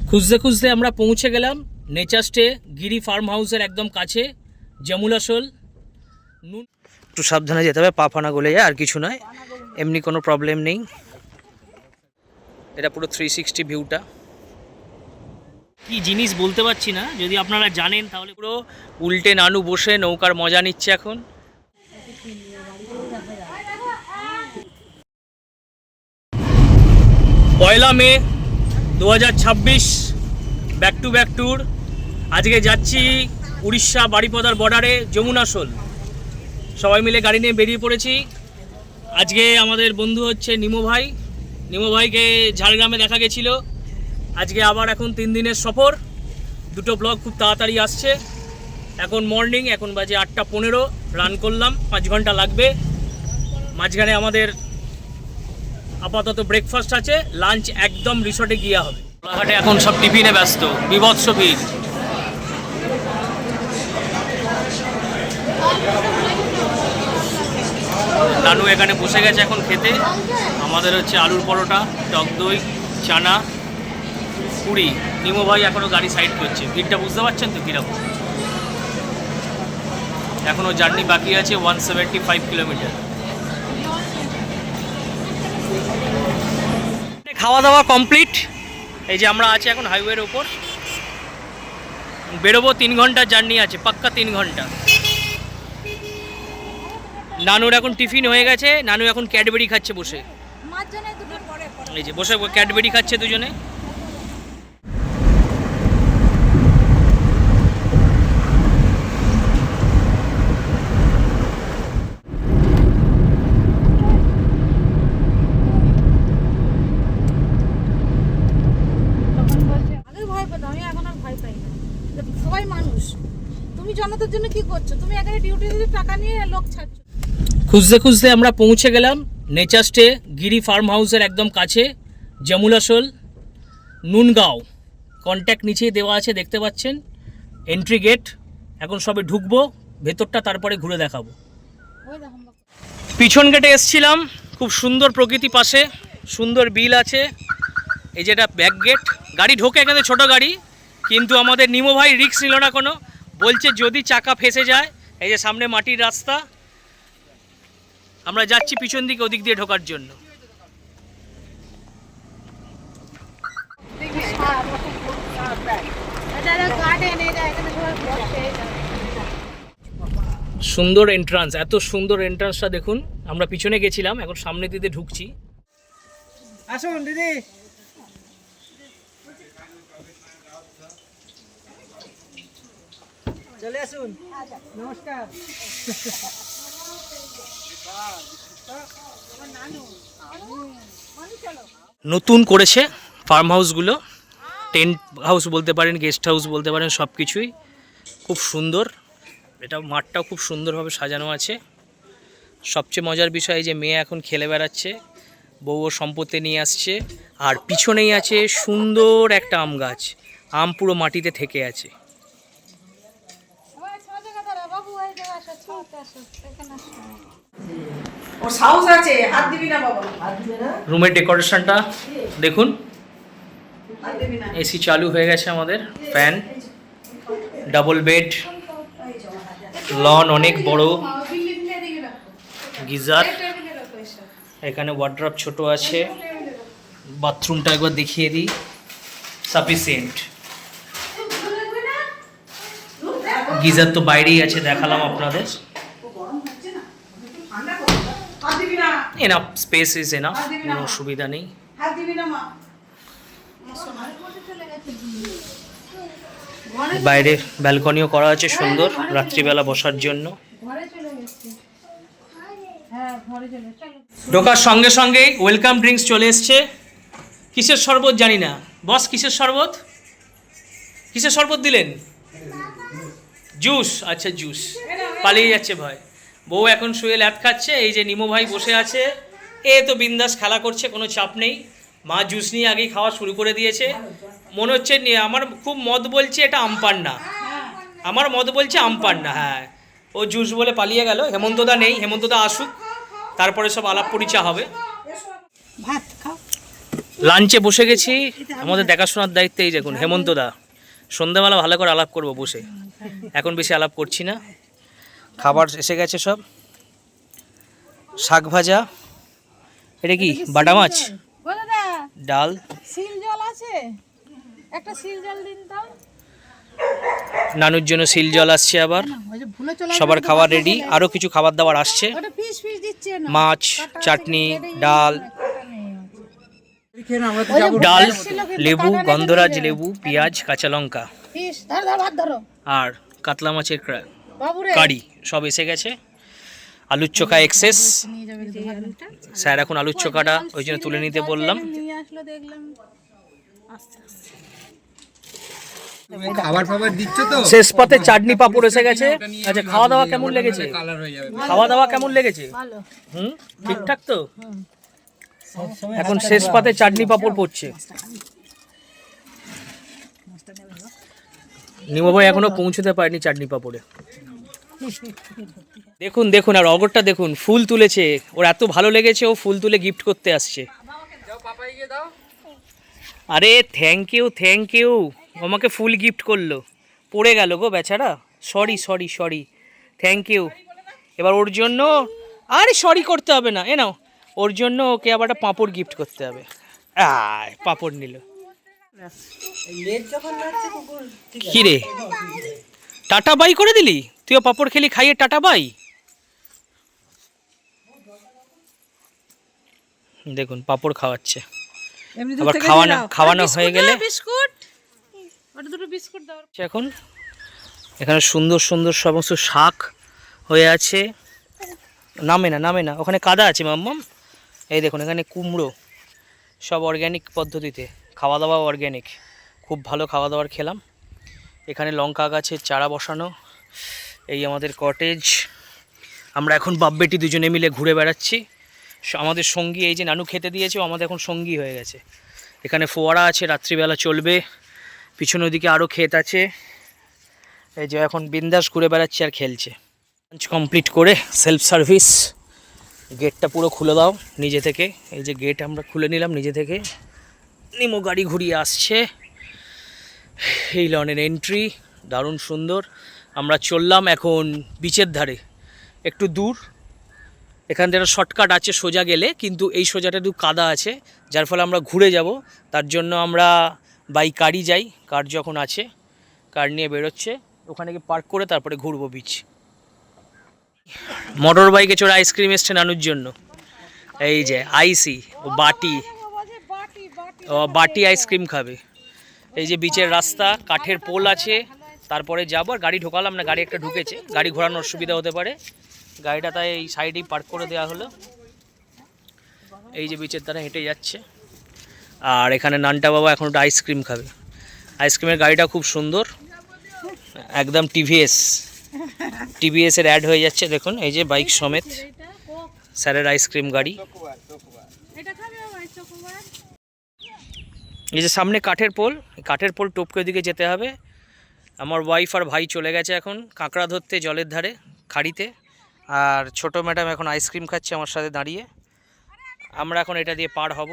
খুঁজতে খুঁজতে আমরা পৌঁছে গেলাম নেচার স্টে গিরি ফার্ম হাউসের একদম কাছে, জামুলাশোল। একটু সাবধানে যেতে হবে, পা ফানা গলে যায়, আর কিছু নয়, এমনি কোনো প্রবলেম নেই। এটা পুরো 360 ভিউটা। কি জিনিস বলতে পারছি না, যদি আপনারা জানেন তাহলে। পুরো উল্টে নানু বসে নৌকার মজা নিচ্ছে এখন। পয়লা মে 2026, ব্যাক টু ব্যাক ট্যুর। আজকে যাচ্ছি উড়িষ্যা বারিপদার বর্ডারে যমুনাশোল। সবাই মিলে গাড়ি নিয়ে বেরিয়ে পড়েছি। আজকে আমাদের বন্ধু হচ্ছে নিমো ভাই। নিমো ভাইকে ঝাড়গ্রামে দেখা গেছিলো। আজকে আবার এখন 3 দিনের সফর। দুটো ব্লগ খুব তাড়াতাড়ি আসছে। এখন মর্নিং, এখন বাজে 8:15। রান করলাম, 5 ঘন্টা লাগবে। মাঝখানে আমাদের আপাতত ব্রেকফাস্ট আছে, লাঞ্চ একদম রিসর্টে গিয়ে হবে। কোলাঘাটে এখন সব টিফিনে ব্যস্ত, বিভৎস ভিড়। নানু এখানে বসে গেছে এখন খেতে। আমাদের হচ্ছে আলুর পরোটা, টক দই, চানা, পুরি। নিমো ভাই এখনও গাড়ি সাইড করছে। ভিড়টা বুঝতে পারছেন তো কীরকম। এখনও জার্নি বাকি আছে 175 কিলোমিটার। খাওয়া দাওয়া কমপ্লিট। এই যে আমরা আছি এখন হাইওয়ের ওপর। বেরোবো, 3 ঘন্টার জার্নি আছে, পাক্কা 3 ঘন্টা। নানুর এখন টিফিন হয়ে গেছে। নানু এখন ক্যাডবেরি খাচ্ছে বসে। এই যে বসে ক্যাডবেরি খাচ্ছে দুজনে। সবাই মানুষ, তুমি জনতার জন্য কি করছো? তুমি এখানে ডিউটি দিতে টাকা নিয়ে লোক ছাড়ছো। খুঁজতে খুঁজতে আমরা পৌঁছে গেলাম নেচার স্টে গিরি ফার্ম হাউসের একদম কাছে, জামুলাশোল, নুনগাঁও। কন্ট্যাক্ট নিচেই দেওয়া আছে, দেখতে পাচ্ছেন। Entry gate. এখন সবে ঢুকবো ভেতরটা, তারপরে ঘুরে দেখাবো। পিছন গেটে এসছিলাম, খুব সুন্দর প্রকৃতি পাশে, সুন্দর বিল আছে। এই যেটা ব্যাক গেট, গাড়ি ঢোকে এখানে, ছোট গাড়ি। কিন্তু আমাদের নিমো ভাই রিস্ক নিল না কোনো, বলছে যদি চাকা ফেসে যায়। এই যে সামনে মাটির রাস্তা, আমরা যাচ্ছি পিছন দিকে, ওদিক দিয়ে ঢোকার জন্য। সুন্দর এন্ট্রান্স, এত সুন্দর এন্ট্রান্সটা দেখুন। আমরা পিছনে গেছিলাম, এখন সামনে দিকে ঢুকছি। আসুন দিদি। চলে আসুন, নমস্কার। নতুন করেছে ফার্ম হাউসগুলো, টেন্ট হাউস বলতে পারেন, গেস্ট হাউস বলতে পারেন, সব কিছুই খুব সুন্দর। এটা মাঠটাও খুব সুন্দরভাবে সাজানো আছে। সবচেয়ে মজার বিষয় এই যে মেয়ে এখন খেলে বেড়াচ্ছে, বউ সম্পত্তি নিয়ে আসছে। আর পিছনেই আছে সুন্দর একটা আম গাছ, আম পুরো মাটিতে থেকে আছে। রুমের ডেকোরেশনটা দেখুন। এসি চালু হয়ে গেছে আমাদের, ফ্যান, ডাবল বেড, লন অনেক বড়, গিজার, এখানে ওয়ার্ড্রপ ছোট আছে। বাথরুমটা একবার দেখিয়ে দিই, সাফিসিয়েন্ট। গিজার তো বাইরেই আছে, দেখালাম আপনাদের। এনাফ স্পেস ইজ এনাফ, কোনো অসুবিধা নেই। বাইরে ব্যালকনিও করা আছে সুন্দর, রাত্রিবেলা বসার জন্য। ঢোকার সঙ্গে সঙ্গেই ওয়েলকাম ড্রিঙ্কস চলে এসছে। কিসের শরবত জানি না বস, কিসের শরবত? কিসের শরবত দিলেন? জুস। আচ্ছা জুস, পালিয়ে যাচ্ছে ভয়। বউ এখন শুয়ে ল্যাপ খাচ্ছে। এই যে নিমো ভাই বসে আছে, এ তো বিন্দাস খেলা করছে, কোনো চাপ নেই। মা জুস নিয়ে আগেই খাওয়া শুরু করে দিয়েছে। মনে হচ্ছে আমার খুব মদ বলছে এটা আমপান্না, আমার মদ বলছে আমপান্না। হ্যাঁ, ও জুস বলে পালিয়ে গেল। হেমন্তদা নেই, হেমন্তদা আসুক, তারপরে সব আলাপ পরিচয় হবে। ভাত খাও। লাঞ্চে বসে গেছি, আমাদের দেখাশোনার দায়িত্বে এই দেখুন হেমন্ত দা। সন্ধ্যাবেলা ভালো করে আলাপ করব বসে, এখন বেশি আলাপ করছি না। খাবার এসে গেছে সব, শাক ভাজা, এটা কি বাটা মাছ, দাদা ডাল, সিল জল আছে, একটা সিল জল দিন তো। নানুর জন্য সিল জল আসছে আবার, ওই যে ভুলে চলে সবার খাবার রেডি, আরও কিছু খাবার দাবার আসছে, ওটা পিস পিস দিচ্ছে না, মাছ, চাটনি, ডাল, খেয়ে না, আমরা তো যাবো। ডাল, লেবু, গন্ধরাজ লেবু, পেঁয়াজ, কাঁচা লঙ্কা পিস ধর ধর হাত ধরো আর কাতলা মাছের বাবু রে। কারি সব এসে গেছে। আলুর চোখা এক্সেস, নিয়ে যাবে যে আলুটা স্যার এখন আলুর চোখাটা ওই জন্য তুলে নিতে বললাম। নিয়ে আসলো দেখলাম। আস্তে আস্তে খাবার ফাবার দিচ্ছ তো? শেষ পাতে চাটনি পাঁপড় এসে গেছে। আচ্ছা, খাওয়া দাওয়া কেমন লেগেছে? কালার হয়ে যাবে। খাওয়া দাওয়া কেমন লেগেছে? ভালো। ঠিকঠাক তো? এখন শেষ পাতে চাটনি পাঁপড় পড়ছে। নিমো ভাই এখনো পৌঁছতে পারেনি চাটনি পাঁপড়ে। দেখুন দেখুন, আর অগরটা দেখুন, ফুল তুলেছে, ওর এত ভালো লেগেছে ও ফুল তুলে গিফট করতে আসছে। আরে থ্যাংক ইউ থ্যাংক ইউ, আমাকে ফুল গিফট করলো, পড়ে গেল গো বেচারা, sorry sorry sorry, thank you. এবার ওর জন্য, আরে সরি করতে হবে না, এ নাও, ওর জন্য ওকে আবার একটা পাঁপড় গিফট করতে হবে। আয় পাঁপড় নিল। কি রে, টাটা বাই করে দিলি? তুইও পাঁপড় খেলি খাইয়ে টাটা বাই। দেখুন পাঁপড় খাওয়াচ্ছে, আবার খাওয়ানো হয়ে গেলে বিস্কুট, ওটা দুটো বিস্কুট দাও। এখন এখানে সুন্দর সুন্দর সমস্ত শাক হয়ে আছে। নামে না নামে না, ওখানে কাদা আছে মাম্মাম। এই দেখুন এখানে কুমড়ো, সব অর্গ্যানিক পদ্ধতিতে, খাওয়া দাওয়া অর্গ্যানিক, খুব ভালো খাওয়া দাওয়ার খেলাম। এখানে লঙ্কা গাছের চারা বসানো, এই আমাদের কটেজ। আমরা এখন বাপ বেটি দুজনে মিলে ঘুরে বেড়াচ্ছি। আমাদের সঙ্গী এই যে নানু খেতে দিয়েছে, ও আমাদের এখন সঙ্গী হয়ে গেছে। এখানে ফোয়ারা আছে, রাত্রিবেলা চলবে। পিছনের দিকে আরও ক্ষেত আছে। এই যে এখন বিন্দাস ঘুরে বেড়াচ্ছে আর খেলছে। লাঞ্চ কমপ্লিট করে সেলফ সার্ভিস, গেটটা পুরো খুলে দাও নিজে থেকে। এই যে গেট আমরা খুলে নিলাম নিজে থেকে। নিমো গাড়ি ঘুরিয়ে আসছে। এই লনের এন্ট্রি দারুণ সুন্দর। আমরা চললাম এখন বিচের ধারে, একটু দূর। এখান থেকে একটা শর্টকাট আছে সোজা গেলে, কিন্তু এই সোজাটা একটু কাদা আছে, যার ফলে আমরা ঘুরে যাব। তার জন্য আমরা বাই কারই যাই, কার যখন আছে কার নিয়ে বেরোচ্ছে, ওখানে গিয়ে পার্ক করে তারপরে ঘুরবো বিচ। মোটর বাইকে চড়ে আইসক্রিম এসছে নানুর জন্য। এই যে আইসি, ও বাটি, ও বাটি আইসক্রিম খাবে। এই যে বিচের রাস্তা, কাঠের পোল আছে, তারপরে যাবো। আর গাড়ি ঢোকালাম না, গাড়ি একটা ঢুকেছে, গাড়ি ঘোরানোর অসুবিধা হতে পারে, গাড়িটা তাই এই সাইডেই পার্ক করে দেওয়া হলো। এই যে বিচের দ্বারা হেঁটে যাচ্ছে। আর এখানে নানটা বাবা এখন একটা আইসক্রিম খাবে। আইসক্রিমের গাড়িটা খুব সুন্দর, একদম টিভিএসের অ্যাড হয়ে যাচ্ছে দেখুন। এই যে বাইক সমেত স্যারের আইসক্রিম গাড়ি। এই যে সামনে কাঠের পোল, কাঠের পোল টপকে দিকে যেতে হবে। আমার ওয়াইফ আর ভাই চলে গেছে এখন কাঁকড়া ধরতে জলের ধারে খাড়িতে। আর ছোট ম্যাডাম এখন আইসক্রিম খাচ্ছে আমার সাথে দাঁড়িয়ে। আমরা এখন এটা দিয়ে পার হব।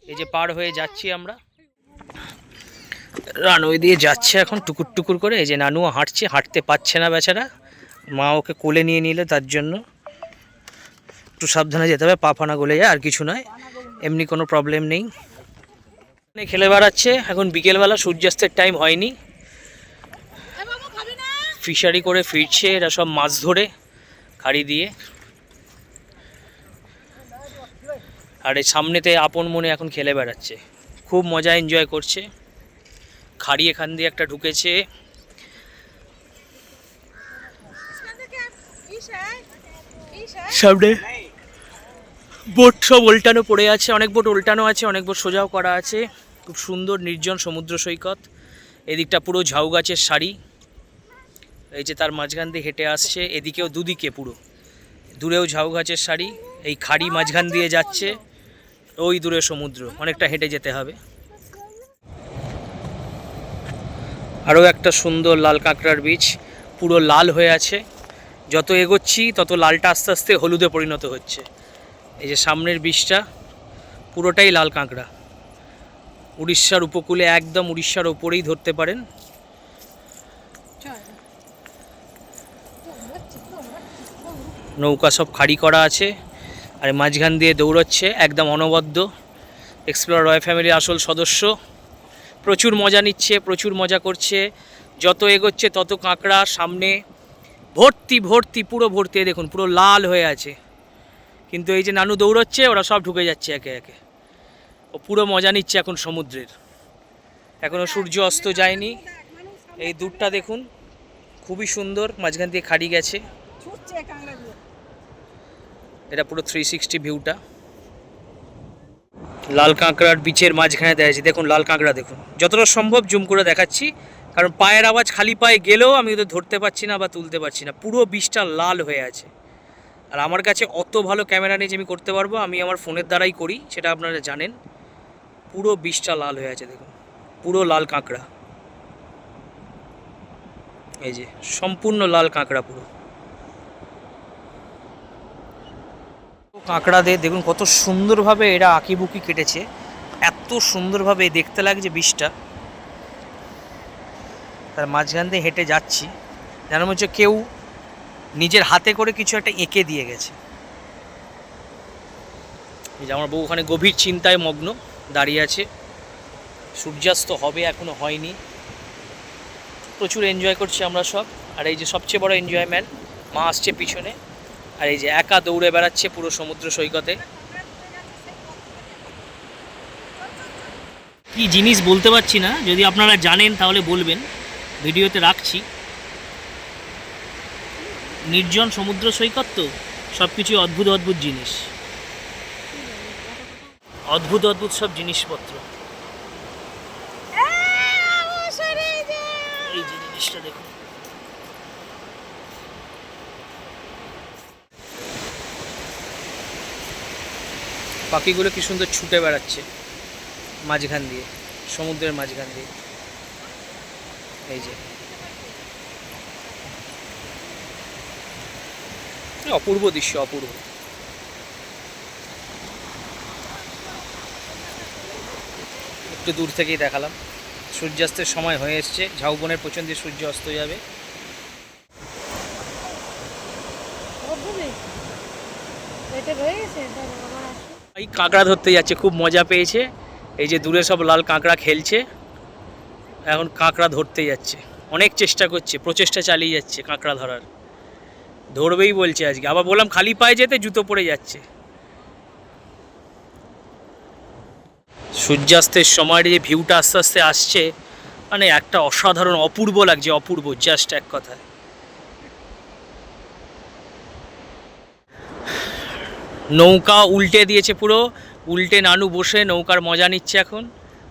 এই যে পার হয়ে যাচ্ছি আমরা, রানওয়ে দিয়ে যাচ্ছে এখন টুকুর টুকুর করে। এই যে নানুও হাঁটছে, হাঁটতে পারছে না বেচারা, মা ওকে কোলে নিয়ে নিলে, তার জন্য একটু সাবধানে যেতে হবে, পা ফানা গলে যায়, আর কিছু নয়, এমনি কোনো প্রবলেম নেই। খেলে বেড়াচ্ছে এখন বিকেলবেলা, সূর্যাস্তের টাইম হয়নি। ফিশারি করে ফিরছে এরা সব মাছ ধরে খাড়ি দিয়ে। আর এই সামনেতে আপন মনে এখন খেলে বেড়াচ্ছে, খুব মজা এনজয় করছে। খাড়ি এখান দিয়ে একটা ঢুকেছে। সামনে বোট সব উল্টানো পড়ে আছে, অনেক বোট উল্টানো আছে, অনেক বোট সোজাও করা আছে। খুব সুন্দর নির্জন সমুদ্র সৈকত। এদিকটা পুরো ঝাউ গাছের সারি, এই যে তার মাঝখান দিয়ে হেঁটে আসছে। এদিকেও দুদিকে পুরো দূরেও ঝাউ গাছের সারি, এই খাড়ি মাঝখান দিয়ে যাচ্ছে, ওই দূরে সমুদ্র, অনেকটা হেঁটে যেতে হবে। আরও একটা সুন্দর লাল কাঁকড়ার বীজ, পুরো লাল হয়ে আছে। যত এগোচ্ছি তত লালটা আস্তে আস্তে হলুদে পরিণত হচ্ছে। এই যে সামনের বীজটা পুরোটাই লাল কাঁকড়া। উড়িষ্যার উপকূলে, একদম উড়িষ্যার ওপরেই ধরতে পারেন। নৌকা সব খাড়ি করা আছে, আর মাঝখান দিয়ে দৌড়চ্ছে একদম অনবদ্য। এক্সপ্লোরার রয়্যাল ফ্যামিলির আসল সদস্য প্রচুর মজা নিচ্ছে, প্রচুর মজা করছে। যত এগোচ্ছে তত কাঁকড়া সামনে ভর্তি ভর্তি, পুরো ভর্তি। দেখুন পুরো লাল হয়ে আছে, কিন্তু এই যে নানু দৌড়চ্ছে ওরা সব ঢুকে যাচ্ছে একে একে। ও পুরো মজা নিচ্ছে এখন সমুদ্রের। এখনও সূর্য অস্ত যায়নি। এই দূরটা দেখুন, খুবই সুন্দর, মাঝখান দিয়ে খাড়ি গেছে। এটা পুরো 360 ভিউটা। লাল কাঁকড়ার বিচের মাঝখানে দেখাচ্ছি, দেখুন লাল কাঁকড়া দেখুন। যতটা সম্ভব জুম করে দেখাচ্ছি, কারণ পায়ের আওয়াজ খালি পায়ে গেলেও আমি ওদের ধরতে পারছি না বা তুলতে পারছি না। পুরো বিচটা লাল হয়ে আছে। আর আমার কাছে অত ভালো ক্যামেরা নেই যে আমি করতে পারবো, আমি আমার ফোনের দ্বারাই করি, সেটা আপনারা জানেন। পুরো বিচটা লাল হয়ে আছে দেখুন, পুরো লাল কাঁকড়া। এই যে সম্পূর্ণ লাল কাঁকড়া পুরো। কাঁকড়াদের দেখুন কত সুন্দরভাবে এরা আঁকিবুকি কেটেছে, এত সুন্দরভাবে দেখতে লাগছে বীজটা। তার মাঝখান দিয়ে হেঁটে যাচ্ছি, যেন মনে হচ্ছে কেউ নিজের হাতে করে কিছু একটা এঁকে দিয়ে গেছে। এই যে আমার বউ ওখানে গভীর চিন্তায় মগ্ন দাঁড়িয়ে আছে। সূর্যাস্ত হবে, এখনো হয়নি। প্রচুর এনজয় করছি আমরা সব। আর এই যে সবচেয়ে বড় এনজয়মেন্ট, মা আসছে পিছনে, আর এই যে একা দৌড়ে বেড়াচ্ছে পুরো সমুদ্র সৈকতে। কি জিনিস বলতে পারছি না, যদি আপনারা জানেন তাহলে বলবেন, ভিডিওতে রাখছি। নির্জন সমুদ্র সৈকত তো, সব কিছু অদ্ভুত অদ্ভুত জিনিস, অদ্ভুত অদ্ভুত সব জিনিসপত্র। এই যে জিনিসটা দেখুন, পাখিগুলো কি সুন্দর ছুটে বেড়াচ্ছে মাঝখান দিয়ে, সমুদ্রের মাঝখান দিয়ে। এই যে অপূর্ব দৃশ্য, অপূর্ব। একটু দূর থেকেই দেখালাম। সূর্যাস্তের সময় হয়ে এসছে, ঝাউবনের পেছন দিয়ে সূর্য অস্ত যাবে। এই কাঁকড়া ধরতে যাচ্ছে, খুব মজা পেয়েছে। এই যে দূরে সব লাল কাঁকড়া খেলছে, এখন কাঁকড়া ধরতে যাচ্ছে। অনেক চেষ্টা করছে, প্রচেষ্টা চালিয়ে যাচ্ছে কাঁকড়া ধরার। ধরবেই বলছে আজকে। আবার বললাম খালি পায়ে যেতে, জুতো পড়ে যাচ্ছে। সূর্যাস্তের সময়ের যে ভিউটা আস্তে আস্তে আসছে, মানে একটা অসাধারণ অপূর্ব লাগছে, অপূর্ব, জাস্ট এক কথায়। নৌকা উল্টে দিয়েছে পুরো, উল্টে নানু বসে নৌকার মজা নিচ্ছে এখন।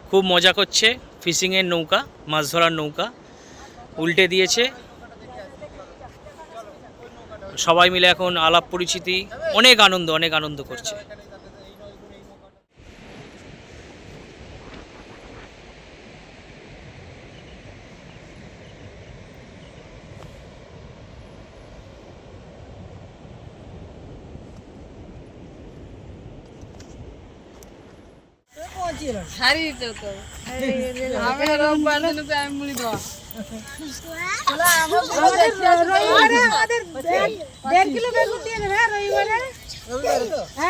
খুব মজা করছে। ফিশিংয়ের নৌকা, মাছ ধরার নৌকা উল্টে দিয়েছে। সবাই মিলে এখন আলাপ পরিচিতি, অনেক আনন্দ, অনেক আনন্দ করছে।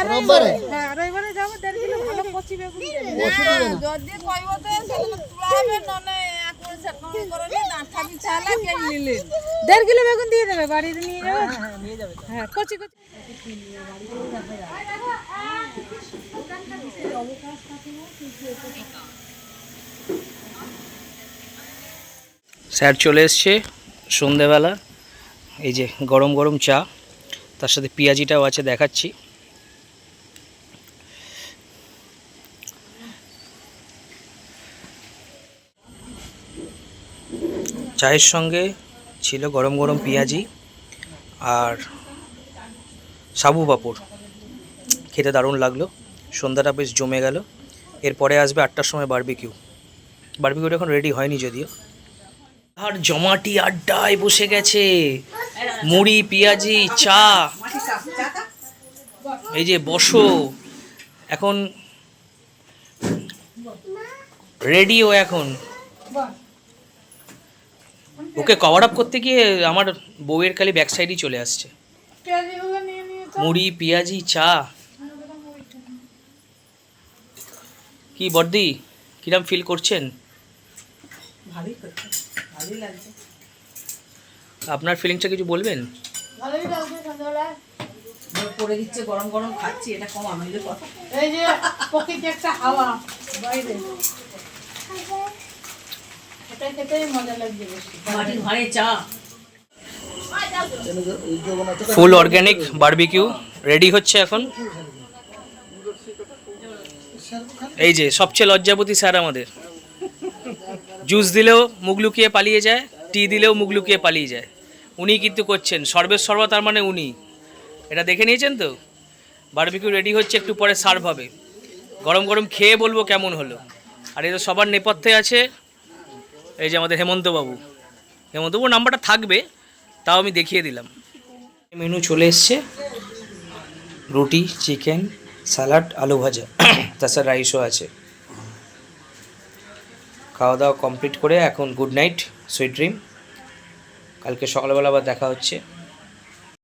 রবিবারে যাবো, 1.5 কিলো ভালো কচি বেগুন দেড় কিলো বেগুন দিয়ে দেবে, বাড়িতে নিয়ে যাবে। হ্যাঁ, কচি কচি। স্যার চলে এসছে সন্ধেবেলা। এই যে গরম গরম চা, তার সাথে পেঁয়াজিটাও আছে, দেখাচ্ছি। চায়ের সঙ্গে ছিল গরম গরম পেঁয়াজি আর সাবু পাঁপড়। খেতে দারুণ লাগলো। সন্ধ্যাটা বেশ জমে গেল। এরপরে আসবে 8টার সময় বারবিকিউ। বারবিকিউটা এখন রেডি হয়নি যদিও। আর জমাটি আড্ডায় বসে গেছে, মুড়ি, পেঁয়াজি, চা। এই যে বসো, এখন রেডি ও এখন। ওকে কভার আপ করতে গিয়ে আমার বউয়ের খালি ব্যাক সাইডই চলে আসছে। পেঁয়াজিগুলো নিয়ে নিয়ে তো মুড়ি পেঁয়াজি চা। কি বর্দি, কিরম ফিল করছেন? ভালোই করছে, ভালোই লাগছে। আপনার ফিলিংসটা কিছু বলবেন? ভালোই লাগছে সন্ধ্যাবেলায়। করে দিচ্ছে গরম গরম খাচ্ছি, এটা কম আমি কথা। এই যে প্রকৃতি একটা হাওয়া বাইরে, এটা খেতেই মজা লাগছে বেশি। মাটির ভাঁড়ে চা। ফুল অর্গ্যানিক বারবিকিউ রেডি হচ্ছে এখন। এই যে সবচেয়ে লজ্জাপতি স্যার আমাদের, জুস দিলেও মুখ লুকিয়ে পালিয়ে যায়, টি দিলেও মুখ লুকিয়ে পালিয়ে যায়। উনি কিন্তু করছেন সর্বের সর্বা, তার মানে উনি। এটা দেখে নিয়েছেন তো? বারবিকিউ রেডি হচ্ছে, একটু পরে সার্ভ হবে। গরম গরম খেয়ে বলবো কেমন হলো। আর এই তো সবার নেপথ্যে আছে এই যে আমাদের হেমন্তবাবু। হেমন্তবাবুর নাম্বারটা থাকবে, তাও আমি দেখিয়ে দিলাম। মেনু চলে এসছে, রুটি, চিকেন, স্যালাড, আলু ভাজা, তাছাড়া রাইসও আছে। খাওয়া দাওয়া কমপ্লিট করে এখন গুড নাইট, সুইট ড্রিম। কালকে সকালবেলা আবার দেখা হচ্ছে।